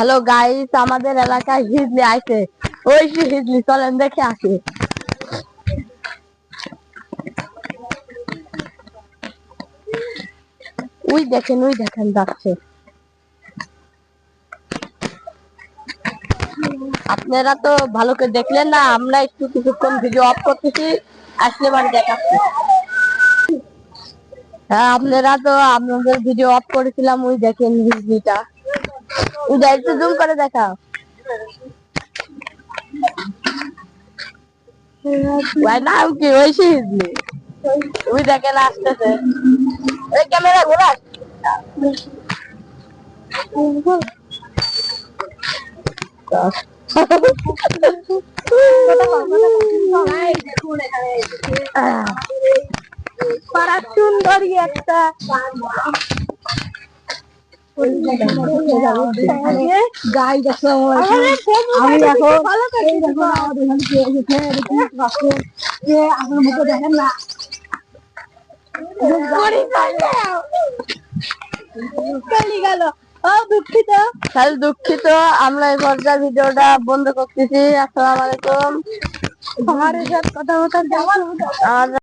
Hello guys, আমাদের এলাকায় হিজলি আইছে। ওই যে হিজলি, চলেন দেখে আসি। ওই দেখেন যাচ্ছে। আপনারা তো ভালো করে দেখলেন না, আমরা একটু কিছুক্ষণ ভিডিও অফ করতেছি, আসলে বাড়ি দেখাচ্ছি। হ্যাঁ, আপনারা তো আপনাদের ভিডিও অফ করেছিলাম। ওই দেখেন হিজলিটা, ওই একটু জুম করে দেখা। ভাই নাম কি? ওই হিজলি, ওই দেখেন আসতেছে। এই ক্যামেরা ঘোরা। সুন্দরী একটা গাই দেখো। আমি এখন আপনার মুখে দেখেন না। দুঃখিত, আমরা এই পর্যায়ে ভিডিওটা বন্ধ করতেছি। আসসালামু আলাইকুম। আমার কথা